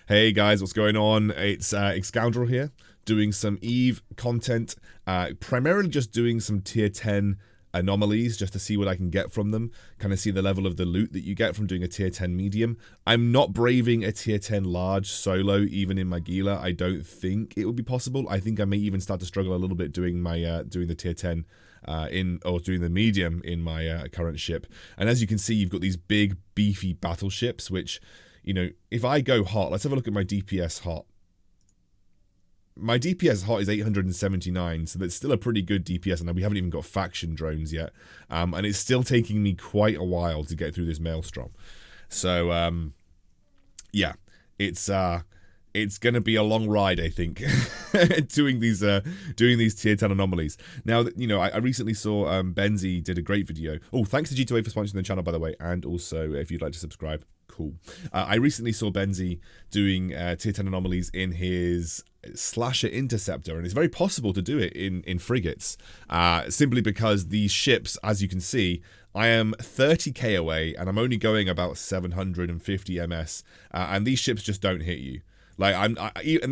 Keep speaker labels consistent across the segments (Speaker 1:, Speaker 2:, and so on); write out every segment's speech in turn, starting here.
Speaker 1: Hey guys, what's going on? It's Excoundrel here, doing some EVE content, primarily just doing some tier 10 anomalies just to see what I can get from them, kind of see the level of the loot that you get from doing a tier 10 medium. I'm not braving a tier 10 large solo, even in my Gila. I don't think it would be possible. I think I may even start to struggle a little bit doing my doing the tier 10 doing the medium in my current ship. And as you can see, you've got these big beefy battleships, which, you know, if I go hot, let's have a look at my DPS hot. My DPS hot is 879, so that's still a pretty good DPS, and we haven't even got faction drones yet. And it's still taking me quite a while to get through this maelstrom. So, yeah, it's gonna be a long ride, I think, doing these tier 10 anomalies. Now, you know, I recently saw Benzi did a great video. Oh, thanks to G2A for sponsoring the channel, by the way, and also if you'd like to subscribe. Cool. I recently saw Benzi doing tier 10 anomalies in his Slasher Interceptor, and it's very possible to do it in frigates, simply because these ships, as you can see, I am 30k away, and I'm only going about 750 ms, and these ships just don't hit you. Like, and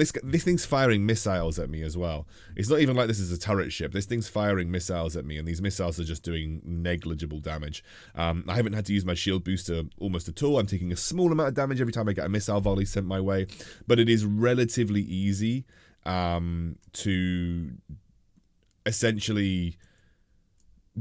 Speaker 1: this thing's firing missiles at me as well. It's not even like this is a turret ship. This thing's firing missiles at me, and these missiles are just doing negligible damage. I haven't had to use my shield booster almost at all. I'm taking a small amount of damage every time I get a missile volley sent my way, but it is relatively easy to essentially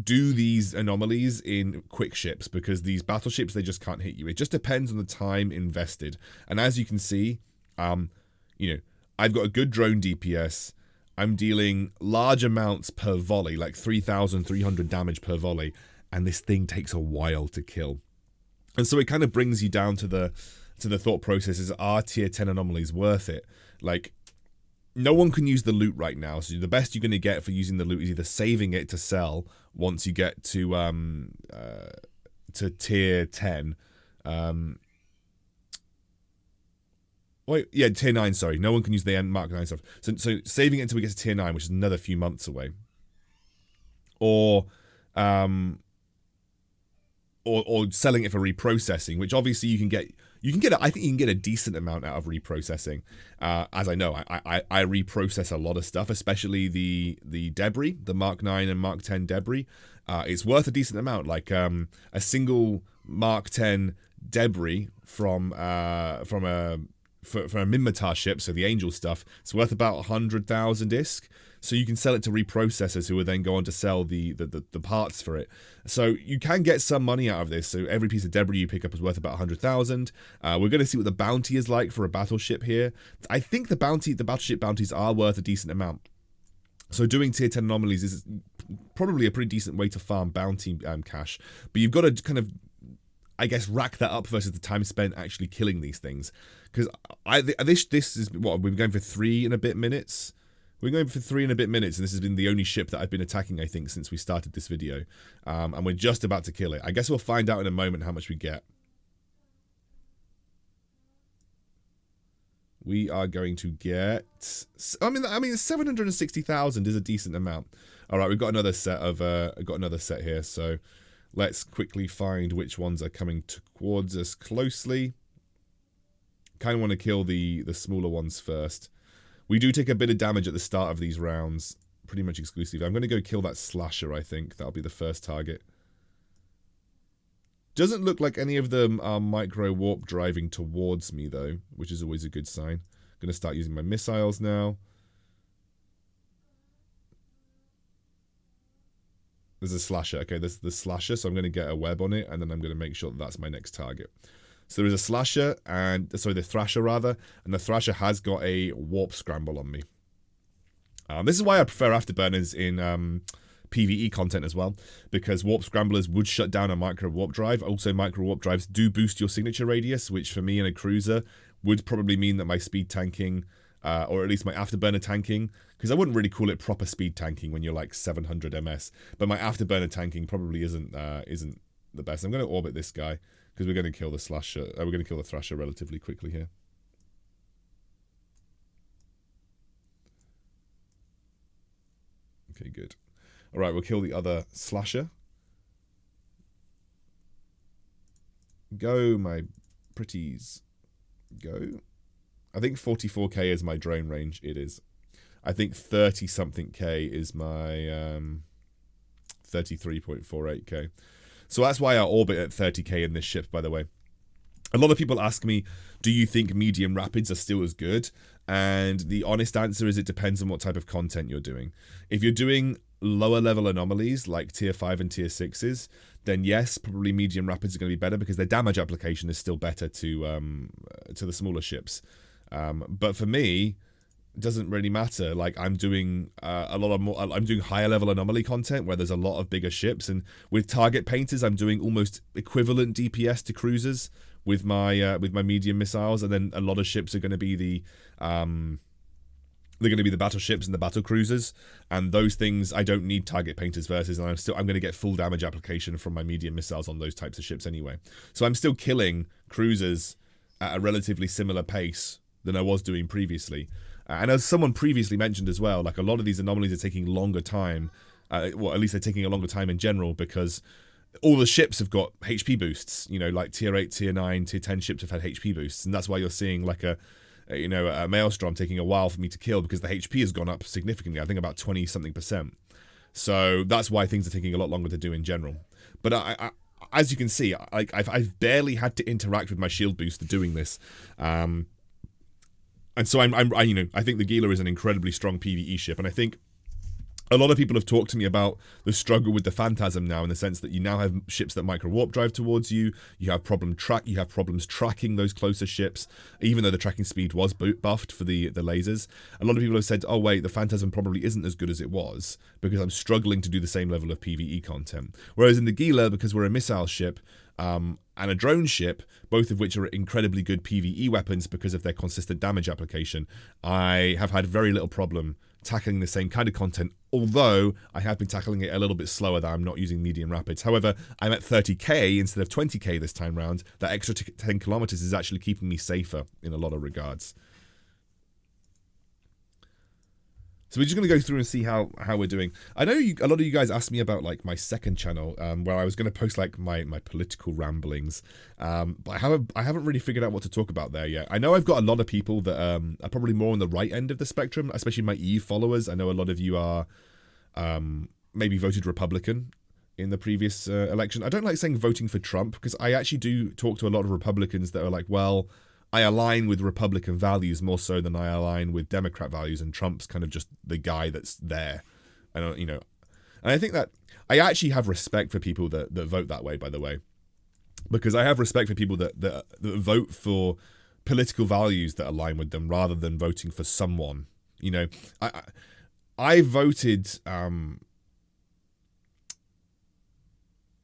Speaker 1: do these anomalies in quick ships, because these battleships, they just can't hit you. It just depends on the time invested. And as you can see, you know, I've got a good drone DPS. I'm dealing large amounts per volley, like 3,300 damage per volley, and this thing takes a while to kill. And so it kind of brings you down to the thought process: is, are tier 10 anomalies worth it? Like, no one can use the loot right now, so the best you're going to get for using the loot is either saving it to sell once you get to tier 10. Wait, yeah, tier 9, sorry. No one can use the Mark 9 stuff. So saving it until we get to tier 9, which is another few months away. Or selling it for reprocessing, which obviously you can get I think you can get a decent amount out of reprocessing. As I know, I reprocess a lot of stuff, especially the debris, the Mark 9 and Mark 10 debris. It's worth a decent amount. Like a single Mark 10 debris from a Minmatar ship, so the Angel stuff, it's worth about 100,000 ISK. So you can sell it to reprocessors, who will then go on to sell the parts for it. So you can get some money out of this. So every piece of debris you pick up is worth about 100,000. We're going to see what the bounty is like for a battleship here. I think the battleship bounties are worth a decent amount. So doing tier 10 anomalies is probably a pretty decent way to farm bounty cash. But you've got to kind of, I guess, rack that up versus the time spent actually killing these things. Because this is what we've been going for 3 and a bit minutes. We're going for 3 and a bit minutes, and this has been the only ship that I've been attacking, I think, since we started this video. And we're just about to kill it. I guess we'll find out in a moment how much we get. We are going to get, I mean, 760,000 is a decent amount. All right, we've got another set here. So let's quickly find which ones are coming towards us closely. Kind of want to kill the smaller ones first. We do take a bit of damage at the start of these rounds, pretty much exclusively. I'm going to go kill that Slasher, I think. That'll be the first target. Doesn't look like any of them are micro warp driving towards me, though, which is always a good sign. I'm going to start using my missiles now. There's a Slasher. Okay, there's the Slasher, so I'm going to get a web on it, and then I'm going to make sure that that's my next target. So there is a Slasher, the Thrasher rather, and the Thrasher has got a warp scramble on me. This is why I prefer afterburners in PvE content as well, because warp scramblers would shut down a micro warp drive. Also, micro warp drives do boost your signature radius, which for me in a cruiser would probably mean that my speed tanking, or at least my afterburner tanking, because I wouldn't really call it proper speed tanking when you're like 700 ms, but my afterburner tanking probably isn't the best. I'm going to orbit this guy, because we're going to kill the Slasher. We're going to kill the Thrasher relatively quickly here. Okay, good. All right, we'll kill the other Slasher. Go, my pretties. Go. I think 44k is my drone range. It is. I think 30 something k is my 33.48k. So that's why I orbit at 30k in this ship, by the way. A lot of people ask me, do you think medium rapids are still as good? And the honest answer is it depends on what type of content you're doing. If you're doing lower level anomalies like tier 5 and tier 6s, then yes, probably medium rapids are going to be better because their damage application is still better to the smaller ships. But for me, it doesn't really matter. Like I'm doing I'm doing higher level anomaly content where there's a lot of bigger ships, and with target painters, I'm doing almost equivalent DPS to cruisers with my medium missiles, and then a lot of ships are going to be the they're going to be the battleships and the battle cruisers, and those things I don't need target painters versus, and I'm going to get full damage application from my medium missiles on those types of ships anyway. So I'm still killing cruisers at a relatively similar pace than I was doing previously. And as someone previously mentioned as well, like a lot of these anomalies are taking longer time, well, at least they're taking a longer time in general because all the ships have got HP boosts, you know, like tier 8, tier 9, tier 10 ships have had HP boosts, and that's why you're seeing like a Maelstrom taking a while for me to kill because the HP has gone up significantly, I think about 20-something%. So that's why things are taking a lot longer to do in general. But I as you can see, I've barely had to interact with my shield booster doing this. And so I think the Gila is an incredibly strong PvE ship, and I think a lot of people have talked to me about the struggle with the Phantasm now, in the sense that you now have ships that micro warp drive towards you. You have problems tracking those closer ships, even though the tracking speed was buffed for the lasers. A lot of people have said, "Oh wait, the Phantasm probably isn't as good as it was because I'm struggling to do the same level of PvE content." Whereas in the Gila, because we're a missile ship and a drone ship, both of which are incredibly good PvE weapons because of their consistent damage application, I have had very little problem tackling the same kind of content, although I have been tackling it a little bit slower that I'm not using medium rapids. However, I'm at 30k instead of 20k this time round. That extra 10 kilometers is actually keeping me safer in a lot of regards. So we're just going to go through and see how we're doing. I know a lot of you guys asked me about like my second channel, where I was going to post like my political ramblings, but I haven't really figured out what to talk about there yet. I know I've got a lot of people that are probably more on the right end of the spectrum, especially my Eve followers. I know a lot of you are maybe voted Republican in the previous election. I don't like saying voting for Trump because I actually do talk to a lot of Republicans that are like, well, I align with Republican values more so than I align with Democrat values, and Trump's kind of just the guy that's there. And I think that I actually have respect for people that vote that way, by the way, because I have respect for people that vote for political values that align with them rather than voting for someone. You know, I voted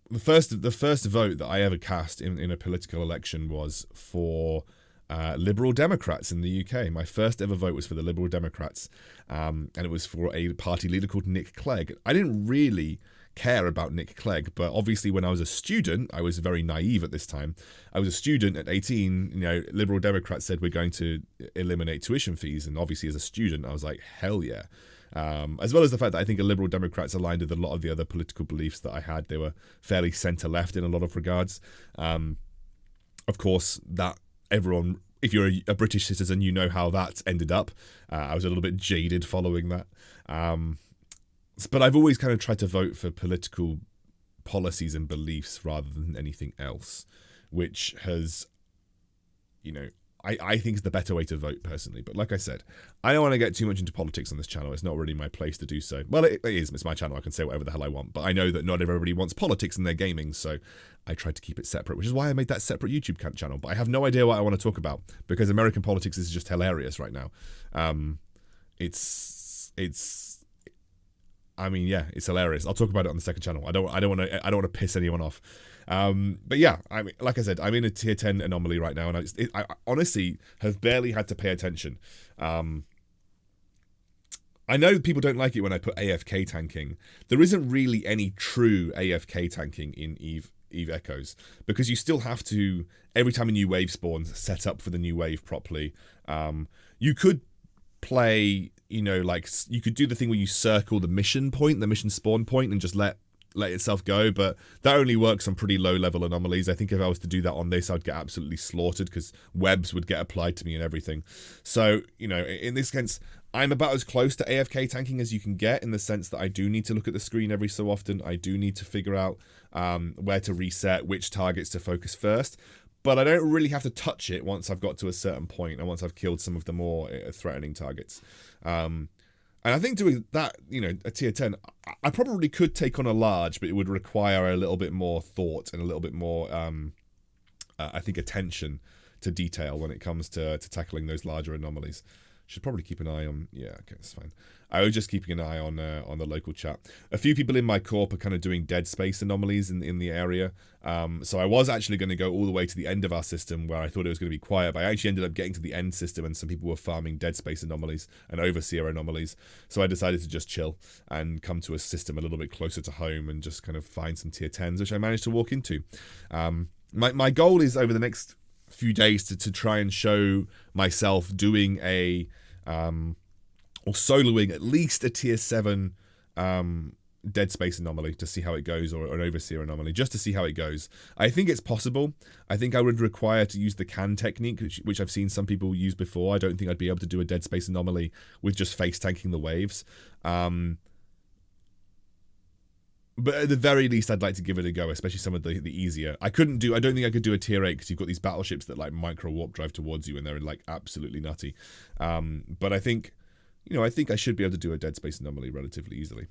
Speaker 1: the first vote that I ever cast in a political election was for Liberal Democrats in the UK. My first ever vote was for the Liberal Democrats, and it was for a party leader called Nick Clegg. I didn't really care about Nick Clegg, but obviously when I was a student, I was very naive at this time. I was a student at 18, Liberal Democrats said we're going to eliminate tuition fees, and obviously as a student, I was like, hell yeah. As well as the fact that I think the Liberal Democrats aligned with a lot of the other political beliefs that I had. They were fairly centre-left in a lot of regards. Of course, that everyone, if you're a British citizen, you know how that ended up. I was a little bit jaded following that. But I've always kind of tried to vote for political policies and beliefs rather than anything else, which has, I think is the better way to vote personally. But like I said, I don't want to get too much into politics on this channel. It's not really my place to do so. Well, it is. It's my channel. I can say whatever the hell I want. But I know that not everybody wants politics in their gaming, so I tried to keep it separate, which is why I made that separate YouTube channel. But I have no idea what I want to talk about because American politics is just hilarious right now. It's hilarious. I'll talk about it on the second channel. I don't want to piss anyone off. But yeah, I mean, like I said, I'm in a tier 10 anomaly right now, and I honestly have barely had to pay attention. I know people don't like it when I put AFK tanking. There isn't really any true AFK tanking in Eve Echoes, because you still have to, every time a new wave spawns, set up for the new wave properly. You could play, you could do the thing where you circle the mission spawn point, and just let let itself go, but that only works on pretty low level anomalies. I think if I was to do that on this, I'd get absolutely slaughtered because webs would get applied to me and everything. So, you know, in this sense, I'm about as close to AFK tanking as you can get, in the sense that I do need to look at the screen every so often. I do need to figure out where to reset, which targets to focus first. But I don't really have to touch it once I've got to a certain point and once I've killed some of the more threatening targets. And I think doing that, you know, a tier 10, I probably could take on a large, but it would require a little bit more thought and a little bit more, I think, attention to detail when it comes to tackling those larger anomalies. Should probably keep an eye on, yeah, okay, that's fine. I was just keeping an eye on the local chat. A few people in my corp are kind of doing dead space anomalies in the area. So I was actually going to go all the way to the end of our system where I thought it was going to be quiet, but I actually ended up getting to the end system and some people were farming dead space anomalies and overseer anomalies. So I decided to just chill and come to a system a little bit closer to home and just kind of find some tier 10s, which I managed to walk into. My goal is over the next few days to try and show myself doing a or soloing at least a tier 7 dead space anomaly to see how it goes, or an overseer anomaly just to see how it goes. I think it's possible. I think I would require to use the can technique, which I've seen some people use before. I don't think I'd be able to do a dead space anomaly with just face tanking the waves. But at the very least, I'd like to give it a go, especially some of the easier. I don't think I could do a tier 8 because you've got these battleships that like micro warp drive towards you and they're like absolutely nutty. But I think, you know, I think I should be able to do a dead space anomaly relatively easily.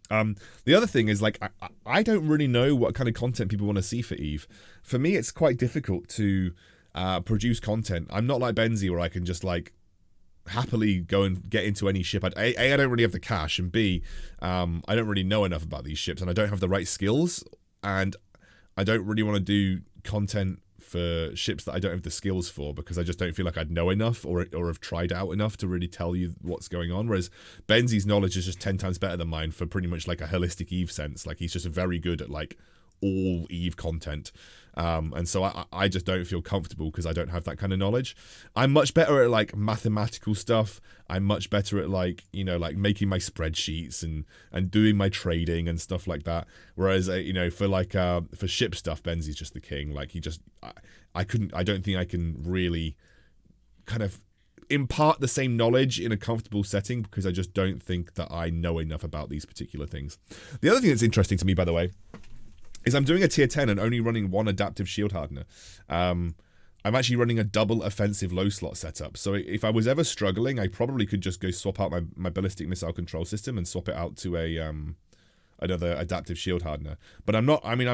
Speaker 1: The other thing is, like, I don't really know what kind of content people want to see for Eve. For me, it's quite difficult to produce content. I'm not like Benzie where I can just like happily go and get into any ship. I don't really have the cash, and B, I don't really know enough about these ships, and I don't have the right skills, and I don't really want to do content for ships that I don't have the skills for, because I just don't feel like I'd know enough or have tried out enough to really tell you what's going on. Whereas Benzie's knowledge is just 10 times better than mine for pretty much like a holistic Eve sense. Like, he's just very good at like all Eve content. And so I just don't feel comfortable because I don't have that kind of knowledge. I'm much better at like mathematical stuff. I'm much better at like, you know, like making my spreadsheets and doing my trading and stuff like that. Whereas, you know, for like, for ship stuff, Benzie's just the king. Like, he just, I don't think I can really kind of impart the same knowledge in a comfortable setting because I just don't think that I know enough about these particular things. The other thing that's interesting to me, by the way, is I'm doing a tier 10 and only running one adaptive shield hardener. I'm actually running a double offensive low slot setup. So if I was ever struggling, I probably could just go swap out my ballistic missile control system and swap it out to a another adaptive shield hardener. But I'm not, I mean,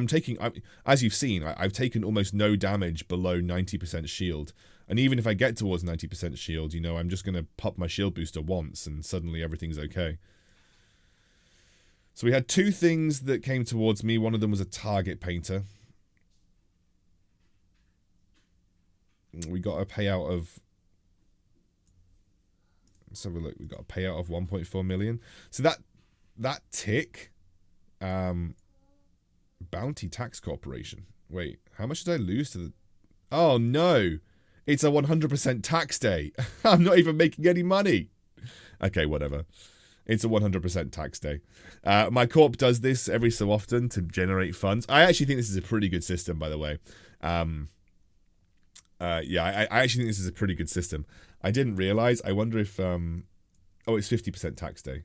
Speaker 1: as you've seen, I've taken almost no damage below 90% shield. And even if I get towards 90% shield, you know, I'm just going to pop my shield booster once and suddenly everything's okay. So we had two things that came towards me. One of them was a target painter. We got a payout of... Let's have a look. We got a payout of 1.4 million. So that tick... Bounty Tax Corporation. Wait, how much did I lose to the... Oh, no. It's a 100% tax day. I'm not even making any money. Okay, whatever. It's a 100% tax day. My corp does this every so often to generate funds. I actually think this is a pretty good system, by the way. Yeah, I actually think this is a pretty good system. I didn't realize. I wonder if... oh, it's 50% tax day.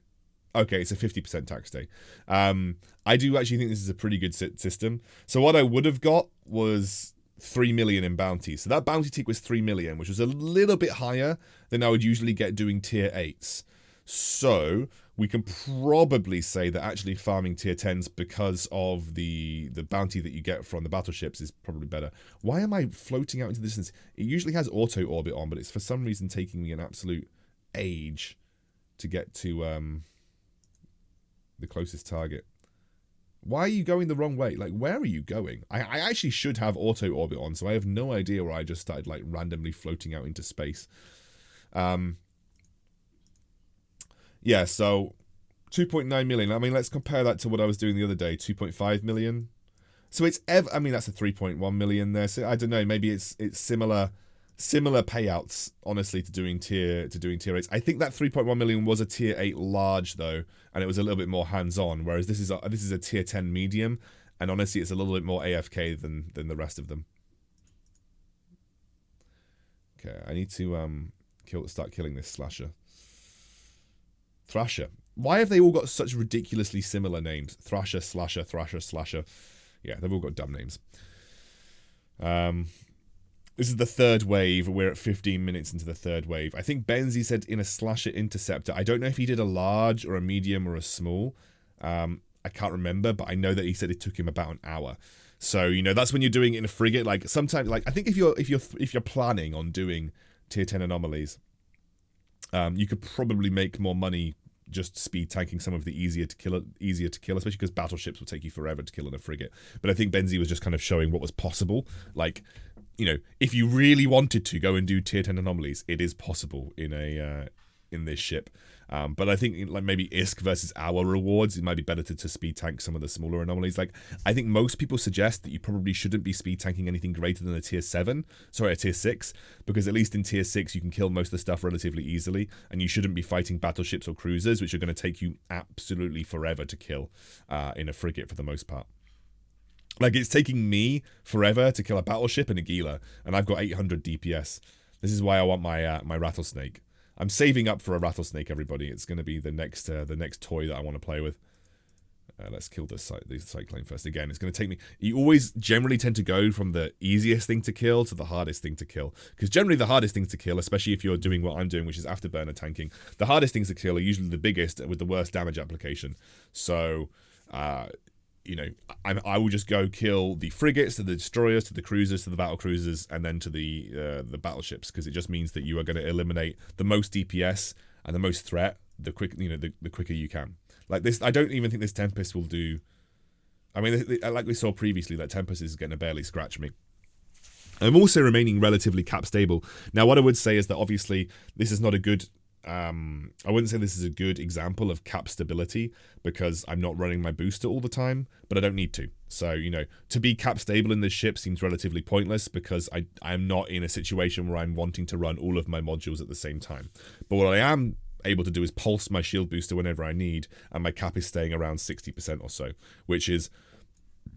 Speaker 1: Okay, it's a 50% tax day. I do actually think this is a pretty good system. So what I would have got was 3 million in bounty. So that bounty tick was 3 million, which was a little bit higher than I would usually get doing tier 8s. So we can probably say that actually farming tier 10s because of the bounty that you get from the battleships is probably better. Why am I floating out into the distance? It usually has auto orbit on, but it's for some reason taking me an absolute age to get to the closest target. Why are you going the wrong way? Like, where are you going? I actually should have auto orbit on, so I have no idea where I just started like randomly floating out into space. Yeah, so 2.9 million. I mean, let's compare that to what I was doing the other day, 2.5 million. So it's I mean, that's a 3.1 million there. So I don't know, maybe it's similar similar payouts, honestly, to doing tier 8s. I think that 3.1 million was a tier 8 large though, and it was a little bit more hands-on. Whereas this is a tier 10 medium, and honestly, it's a little bit more AFK than the rest of them. Okay, I need to start killing this slasher. Thrasher. Why have they all got such ridiculously similar names? Thrasher, Slasher, Thrasher, Slasher. Yeah, they've all got dumb names. This is the third wave. We're at 15 minutes into the third wave. I think Benzi said in a Slasher Interceptor. I don't know if he did a large or a medium or a small. I can't remember, but I know that he said it took him about an hour. So, you know, that's when you're doing it in a frigate. Like sometimes, like I think if you're planning on doing tier 10 anomalies, you could probably make more money just speed tanking some of the easier to kill, especially because battleships will take you forever to kill in a frigate. But I think Benzi was just kind of showing what was possible. Like, you know, if you really wanted to go and do tier 10 anomalies, it is possible in this ship. But I think like maybe ISK versus our rewards, it might be better to speed tank some of the smaller anomalies. Like I think most people suggest that you probably shouldn't be speed tanking anything greater than a tier 6, because at least in tier 6 you can kill most of the stuff relatively easily, and you shouldn't be fighting battleships or cruisers, which are going to take you absolutely forever to kill in a frigate for the most part. Like it's taking me forever to kill a battleship and a Gila, and I've got 800 DPS. This is why I want my rattlesnake. I'm saving up for a rattlesnake, everybody. It's going to be the next toy that I want to play with. Let's kill the cyclone first. Again, it's going to take me... You always generally tend to go from the easiest thing to kill to the hardest thing to kill. Because generally the hardest things to kill, especially if you're doing what I'm doing, which is afterburner tanking, the hardest things to kill are usually the biggest with the worst damage application. So... you know, I will just go kill the frigates, to the destroyers, to the cruisers, to the battle cruisers, and then to the battleships, because it just means that you are going to eliminate the most DPS and the most threat the quicker you can. Like this, I don't even think this Tempest will do. I mean, like we saw previously, that Tempest is going to barely scratch me. I'm also remaining relatively cap stable. Now, what I would say is that obviously this is not a good. I wouldn't say this is a good example of cap stability because I'm not running my booster all the time, but I don't need to. So, you know, to be cap stable in this ship seems relatively pointless because I'm not in a situation where I'm wanting to run all of my modules at the same time. But what I am able to do is pulse my shield booster whenever I need, and my cap is staying around 60% or so, which is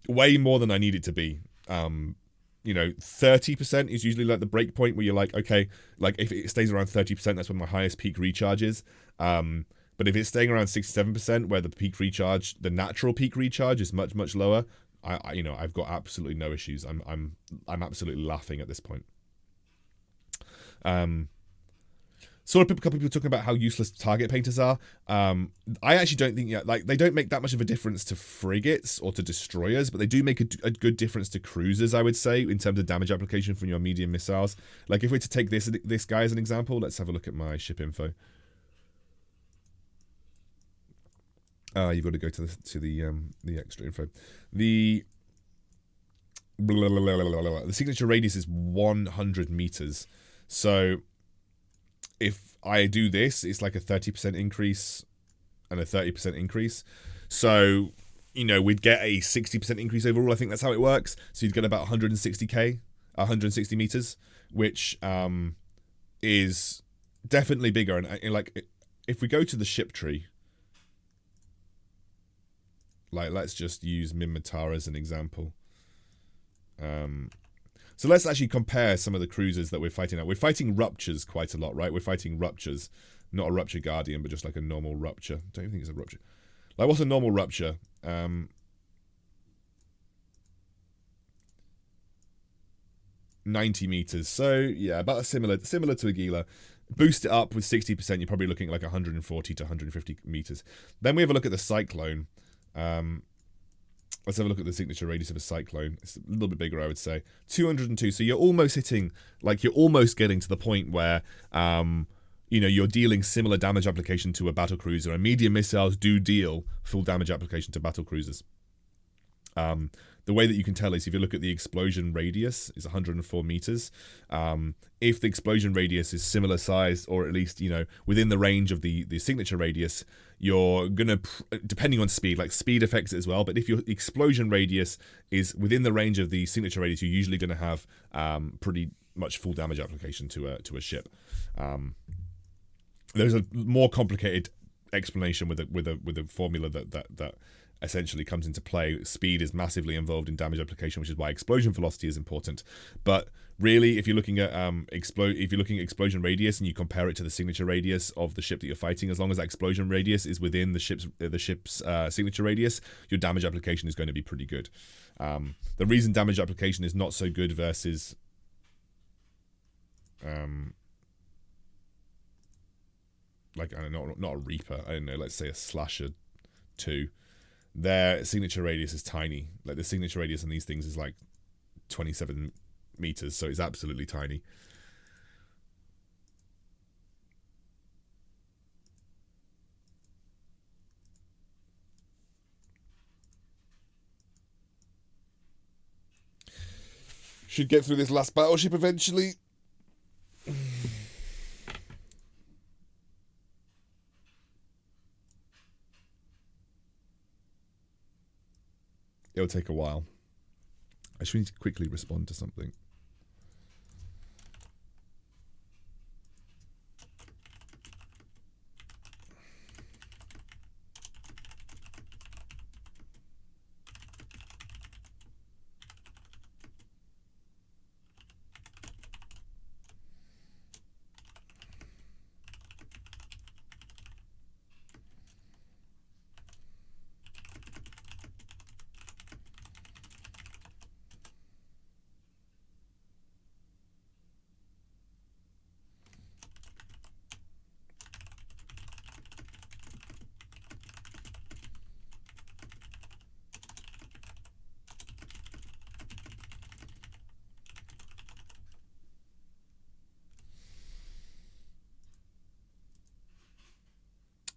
Speaker 1: way more than I need it to be. You know, 30% is usually like the break point where you're like, okay, like if it stays around 30%, that's when my highest peak recharge is. But if it's staying around 67%, where the peak recharge, the natural peak recharge is much, much lower, you know, I've got absolutely no issues. I'm absolutely laughing at this point. Saw a couple people talking about how useless target painters are. I actually don't think, like, they don't make that much of a difference to frigates or to destroyers, but they do make a good difference to cruisers, I would say, in terms of damage application from your medium missiles. Like, if we're to take this guy as an example, let's have a look at my ship info. You've got to go to the extra info. The signature radius is 100 meters. So if I do this, it's like a 30% increase and a 30% increase. So, you know, we'd get a 60% increase overall. I think that's how it works. So you'd get about 160 meters, which is definitely bigger. And like, if we go to the ship tree, like, let's just use Minmatar as an example. So let's actually compare some of the cruisers that we're fighting now. We're fighting Ruptures quite a lot, right? We're fighting Ruptures. Not a Rupture Guardian, but just like a normal Rupture. Don't even think it's a Rupture. Like, what's a normal Rupture? 90 meters. So, yeah, about similar to a Gila. Boost it up with 60%, you're probably looking at like 140 to 150 meters. Then we have a look at the Cyclone. Let's have a look at the signature radius of a Cyclone. It's a little bit bigger, I would say. 202. So you're almost hitting, like, you're almost getting to the point where, you know, you're dealing similar damage application to a battle cruiser. And medium missiles do deal full damage application to battle cruisers. The way that you can tell is if you look at the explosion radius, is 104 meters. If the explosion radius is similar size, or at least, you know, within the range of the signature radius, you're gonna, depending on speed, like speed affects it as well, but if your explosion radius is within the range of the signature radius, you're usually gonna have pretty much full damage application to a ship. There's a more complicated explanation with a formula that essentially comes into play. Speed is massively involved in damage application, which is why explosion velocity is important. But really, if you're looking at explosion radius and you compare it to the signature radius of the ship that you're fighting, as long as that explosion radius is within the ship's signature radius, your damage application is going to be pretty good. The reason damage application is not so good versus like, I don't know, not a Reaper, I don't know, let's say a Slasher 2, their signature radius is tiny. Like, the signature radius on these things is like 27 meters, so it's absolutely tiny. Should get through this last battleship eventually. It'll take a while. I should need to quickly respond to something.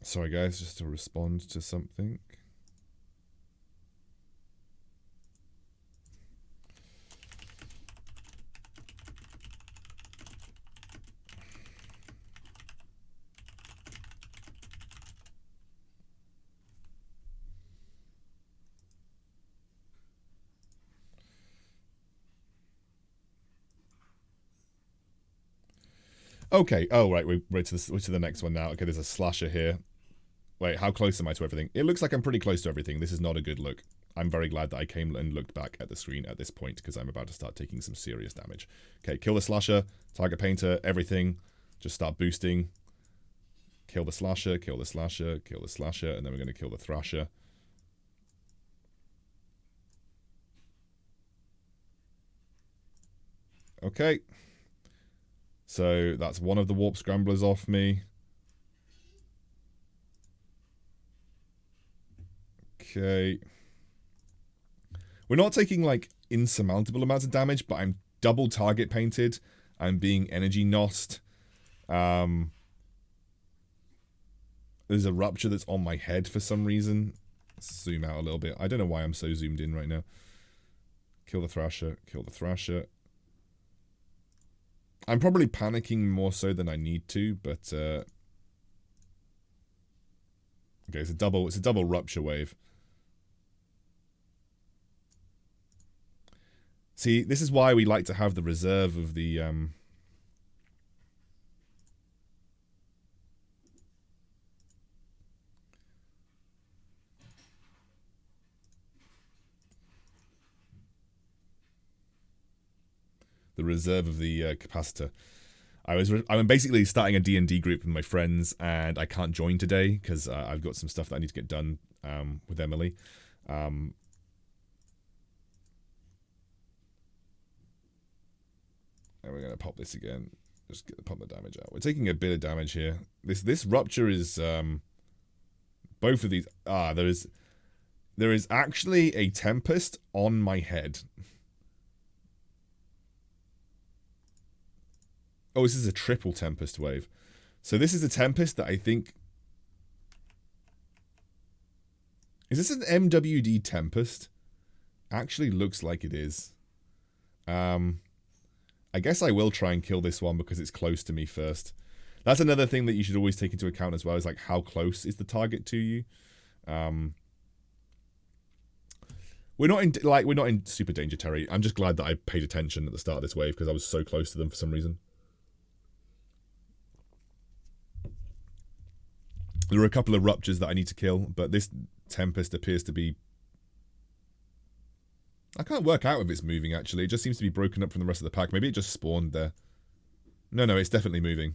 Speaker 1: Sorry guys, just to respond to something. Okay, oh right, we're to the next one now. Okay, there's a Slasher here. Wait, how close am I to everything? It looks like I'm pretty close to everything. This is not a good look. I'm very glad that I came and looked back at the screen at this point, because I'm about to start taking some serious damage. Okay, kill the Slasher, target painter, everything. Just start boosting. Kill the Slasher, kill the Slasher, kill the Slasher, and then we're going to kill the Thrasher. Okay. So that's one of the Warp Scramblers off me. Okay. We're not taking like insurmountable amounts of damage, but I'm double target painted. I'm being energy nosed. There's a rupture that's on my head for some reason. Let's zoom out a little bit. I don't know why I'm so zoomed in right now. Kill the Thrasher. Kill the Thrasher. I'm probably panicking more so than I need to, but okay, it's a double rupture wave. See, this is why we like to have the reserve of the capacitor. I'm basically starting a D&D group with my friends, and I can't join today because I've got some stuff that I need to get done with Emily. And we're going to pop this again. Just pump the damage out. We're taking a bit of damage here. This rupture is both of these. There is actually a Tempest on my head. Oh, this is a triple Tempest wave. So this is a Tempest that I think... Is this an MWD Tempest? Actually looks like it is. I guess I will try and kill this one because it's close to me first. That's another thing that you should always take into account as well, is like how close is the target to you. We're not in super danger territory. I'm just glad that I paid attention at the start of this wave because I was so close to them for some reason. There are a couple of ruptures that I need to kill, but this Tempest appears to be... I can't work out if it's moving, actually. It just seems to be broken up from the rest of the pack. Maybe it just spawned there. No, it's definitely moving.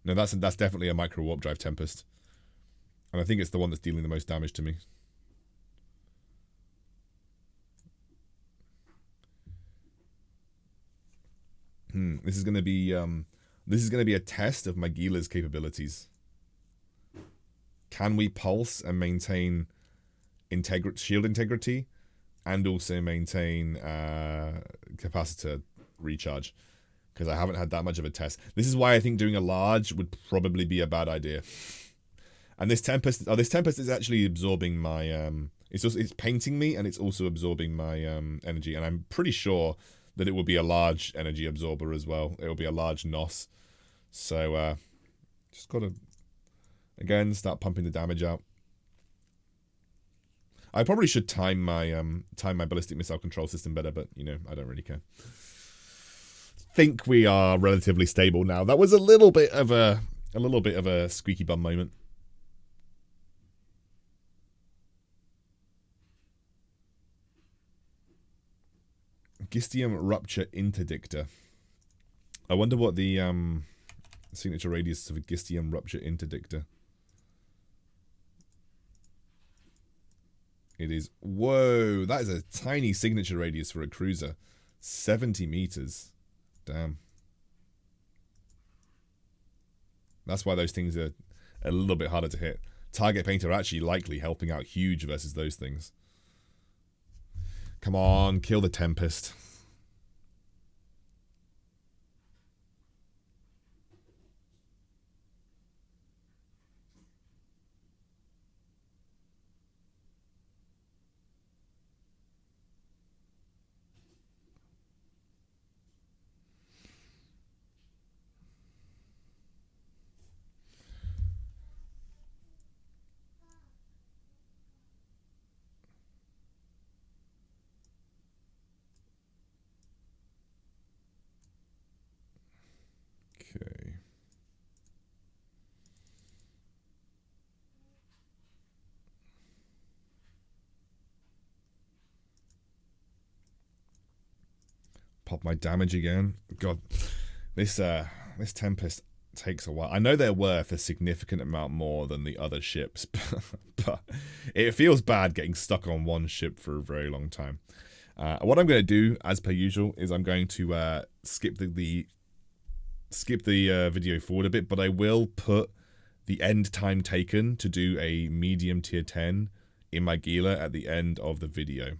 Speaker 1: No, that's definitely a micro warp drive Tempest. And I think it's the one that's dealing the most damage to me. This is going to be a test of my Gila's capabilities. Can we pulse and maintain shield integrity, and also maintain capacitor recharge? Because I haven't had that much of a test. This is why I think doing a large would probably be a bad idea. And this Tempest is actually absorbing my it's painting me, and it's also absorbing my energy. And I'm pretty sure that it will be a large energy absorber as well. It will be a large NOS. So just gotta again start pumping the damage out. I probably should time my ballistic missile control system better, but you know, I don't really care. Think we are relatively stable now. That was a little bit of a squeaky bum moment. Gistium rupture interdictor. I wonder what the signature radius of a Gistium rupture interdictor. It is, whoa, that is a tiny signature radius for a cruiser. 70 meters. Damn. That's why those things are a little bit harder to hit. Target painter actually likely helping out huge versus those things. Come on, kill the Tempest. Okay. Pop my damage again. God, this Tempest takes a while. I know they're worth a significant amount more than the other ships, but it feels bad getting stuck on one ship for a very long time. What I'm going to do, as per usual, is I'm going to skip the video forward a bit, but I will put the end time taken to do a medium tier 10 in my Gila at the end of the video.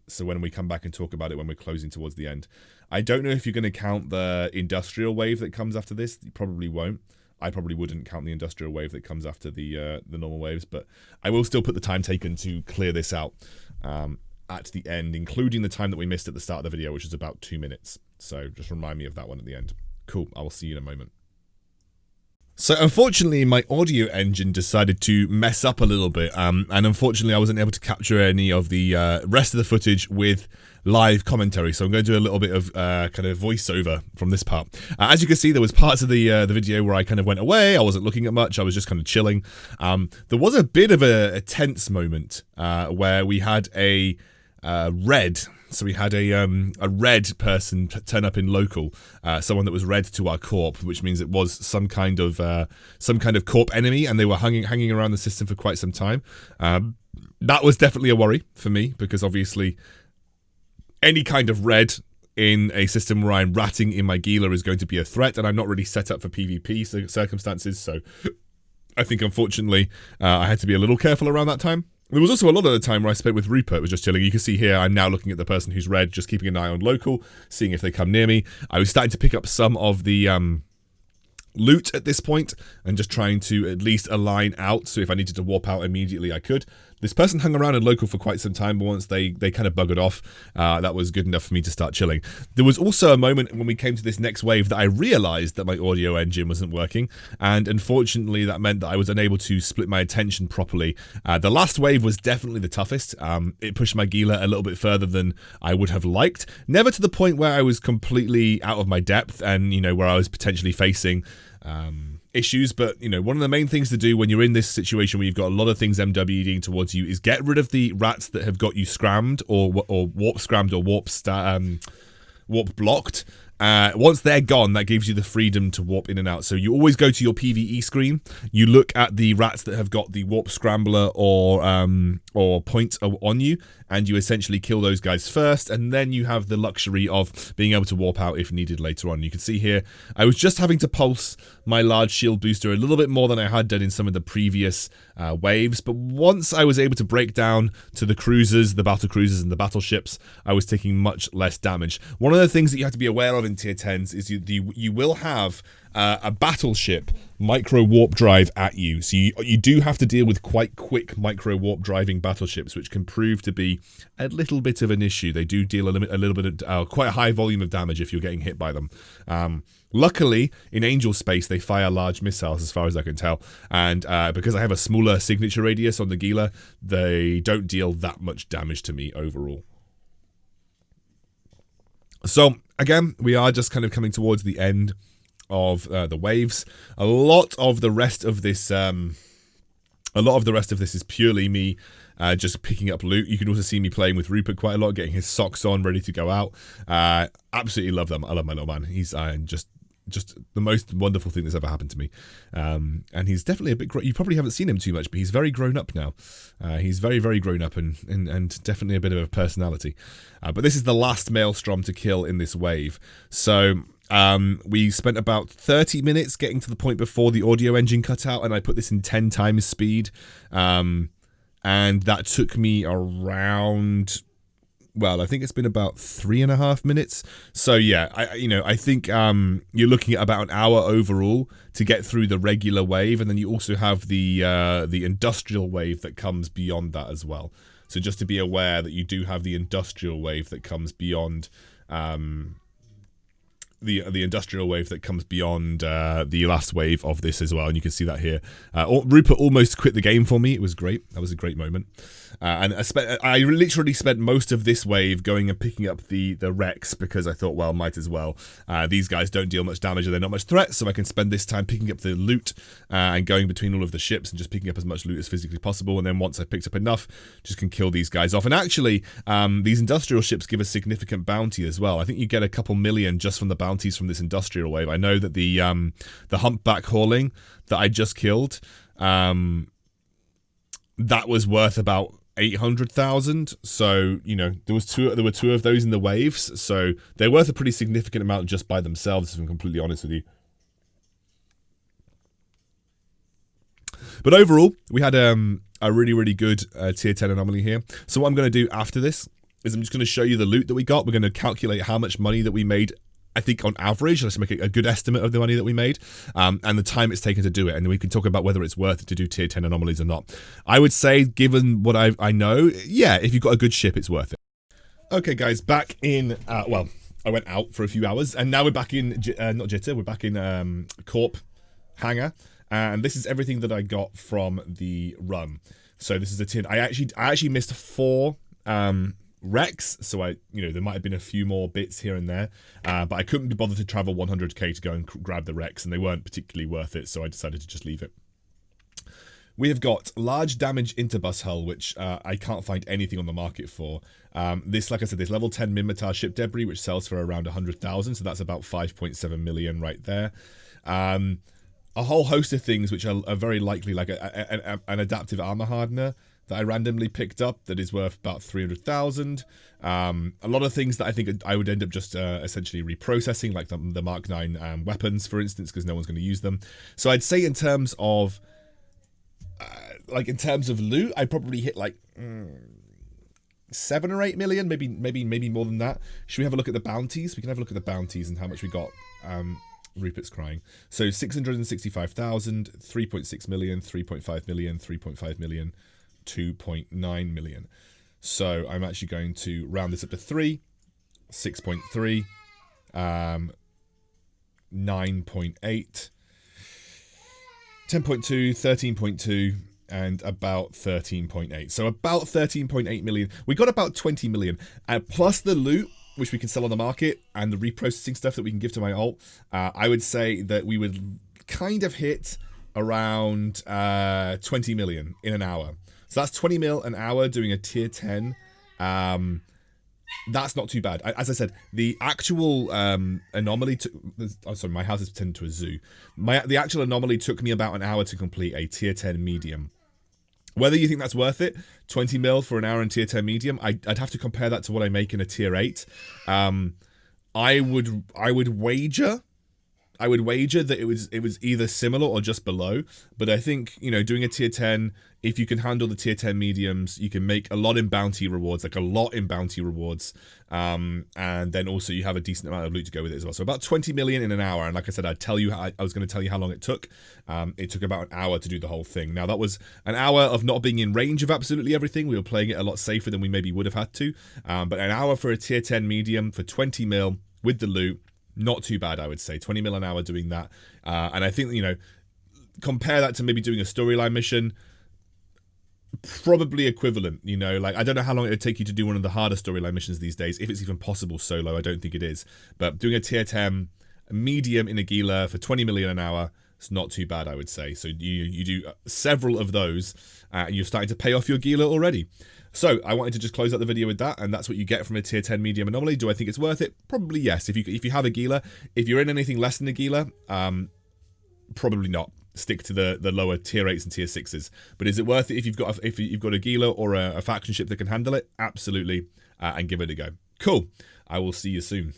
Speaker 1: So when we come back and talk about it when we're closing towards the end. I don't know if you're going to count the industrial wave that comes after this. You probably won't. I probably wouldn't count the industrial wave that comes after the normal waves, but I will still put the time taken to clear this out at the end, including the time that we missed at the start of the video, which is about 2 minutes. So just remind me of that one at the end. Cool, I will see you in a moment. So unfortunately, my audio engine decided to mess up a little bit, and unfortunately I wasn't able to capture any of the rest of the footage with live commentary, so I'm going to do a little bit of kind of voiceover from this part. As you can see, there was parts of the video where I kind of went away, I wasn't looking at much, I was just kind of chilling. There was a bit of a tense moment where we had a red. So we had a red person turn up in local, someone that was red to our corp, which means it was some kind of corp enemy, and they were hanging around the system for quite some time. That was definitely a worry for me, because obviously any kind of red in a system where I'm ratting in my Gila is going to be a threat, and I'm not really set up for PvP circumstances, so I think unfortunately I had to be a little careful around that time. There was also a lot of the time where I spent with Rupert, was just chilling. You can see here, I'm now looking at the person who's red, just keeping an eye on local, seeing if they come near me. I was starting to pick up some of the loot at this point, and just trying to at least align out, so if I needed to warp out immediately, I could. This person hung around in local for quite some time, but once they kind of buggered off, that was good enough for me to start chilling. There was also a moment when we came to this next wave that I realized that my audio engine wasn't working, and unfortunately that meant that I was unable to split my attention properly. The last wave was definitely the toughest. It pushed my Gila a little bit further than I would have liked. Never to the point where I was completely out of my depth and, you know, where I was potentially facing issues, but you know, one of the main things to do when you're in this situation where you've got a lot of things MWDing towards you is get rid of the rats that have got you scrammed or warp scrammed or warp blocked. Once they're gone, that gives you the freedom to warp in and out. So you always go to your PvE screen, you look at the rats that have got the warp scrambler or point on you, and you essentially kill those guys first, and then you have the luxury of being able to warp out if needed later on. You can see here, I was just having to pulse my large shield booster a little bit more than I had done in some of the previous waves, but once I was able to break down to the cruisers, the battle cruisers and the battleships, I was taking much less damage. One of the things that you have to be aware of in tier 10s is you will have a battleship micro warp drive at you, so you do have to deal with quite quick micro warp driving battleships, which can prove to be a little bit of an issue. They do deal a little bit of quite a high volume of damage if you're getting hit by them. Luckily, in Angel Space, they fire large missiles, as far as I can tell, and because I have a smaller signature radius on the Gila, they don't deal that much damage to me overall. So again, we are just kind of coming towards the end of the waves. A lot of the rest of this is purely me just picking up loot. You can also see me playing with Rupert quite a lot, getting his socks on, ready to go out. Absolutely love them. I love my little man. He's just the most wonderful thing that's ever happened to me. And he's definitely a bit you probably haven't seen him too much, but he's very grown up now. He's very, very grown up and definitely a bit of a personality. But this is the last Maelstrom to kill in this wave. So we spent about 30 minutes getting to the point before the audio engine cut out, and I put this in 10 times speed. And that took me around, well, I think it's been about 3.5 minutes. So yeah, I think you're looking at about an hour overall to get through the regular wave, and then you also have the industrial wave that comes beyond that as well. So just to be aware that you do have the industrial wave that comes beyond the industrial wave that comes beyond the last wave of this as well, and you can see that here. Rupert almost quit the game for me. It was great. That was a great moment. And I literally spent most of this wave going and picking up the wrecks, because I thought, well, might as well. These guys don't deal much damage and they're not much threat, so I can spend this time picking up the loot and going between all of the ships and just picking up as much loot as physically possible. And then once I've picked up enough, just can kill these guys off. And actually, these industrial ships give a significant bounty as well. I think you get a couple million just from the bounties from this industrial wave. I know that the humpback hauling that I just killed, that was worth about 800,000. So, you know, there were two of those in the waves, so they're worth a pretty significant amount just by themselves, if I'm completely honest with you. But overall, we had a really, really good tier 10 anomaly here. So what I'm going to do after this is I'm just going to show you the loot that we got. We're going to calculate how much money that we made, I think, on average. Let's make a good estimate of the money that we made, and the time it's taken to do it, and then we can talk about whether it's worth it to do tier 10 anomalies or not. I would say, given what I know, yeah, if you've got a good ship, it's worth it. Okay, guys, back in, well, I went out for a few hours, and now we're back in, not Jitter, we're back in Corp Hangar, and this is everything that I got from the run. So this is a tin. I actually missed 4 wrecks, so there might have been a few more bits here and there, but I couldn't be bothered to travel 100k to go and grab the wrecks, and they weren't particularly worth it, so I decided to just leave it. We have got large damage interbus hull, which I can't find anything on the market for. This, like I said, this level 10 Minmatar ship debris, which sells for around 100,000, so that's about 5.7 million right there. A whole host of things which are very likely, like an adaptive armor hardener that I randomly picked up that is worth about 300,000. A lot of things that I think I would end up just essentially reprocessing, like the Mark 9 weapons, for instance, because no one's going to use them. So I'd say in terms of loot, I probably hit like 7 or 8 million, maybe more than that. Should we have a look at the bounties? We can have a look at the bounties and how much we got. Rupert's crying. So 665,000, 3.6 million, 3.5 million, 3.5 million, 2.9 million. So I'm actually going to round this up to 3, 6.3, 9.8, 10.2, 13.2, and about 13.8. So about 13.8 million. We got about 20 million. Plus the loot, which we can sell on the market, and the reprocessing stuff that we can give to my alt. I would say that we would kind of hit around 20 million in an hour. So that's 20 mil an hour doing a tier 10. That's not too bad. As I said, the actual anomaly took... Oh, sorry, my house is turned into a zoo. The actual anomaly took me about an hour to complete a tier 10 medium. Whether you think that's worth it, 20 mil for an hour in tier 10 medium, I'd have to compare that to what I make in a tier 8. I would wager that it was either similar or just below. But I think, you know, doing a tier 10, if you can handle the tier 10 mediums, you can make a lot in bounty rewards, like a lot in bounty rewards. And then also you have a decent amount of loot to go with it as well. So about 20 million in an hour. And like I said, I was going to tell you how long it took. It took about an hour to do the whole thing. Now that was an hour of not being in range of absolutely everything. We were playing it a lot safer than we maybe would have had to. But an hour for a tier 10 medium for 20 mil with the loot. Not too bad, I would say. 20 mil an hour doing that. And I think, you know, compare that to maybe doing a storyline mission. Probably equivalent, you know. Like, I don't know how long it would take you to do one of the harder storyline missions these days. If it's even possible solo, I don't think it is. But doing a tier 10 medium in Aguila for 20 million an hour, it's not too bad, I would say. So you do several of those, and you're starting to pay off your Aguila already. So I wanted to just close out the video with that, and that's what you get from a tier 10 medium anomaly. Do I think it's worth it? Probably yes. If you have Aguila, if you're in anything less than Aguila, probably not. Stick to the lower tier 8s and tier 6s. But is it worth it if you've got Aguila or a faction ship that can handle it? Absolutely, and give it a go. Cool. I will see you soon.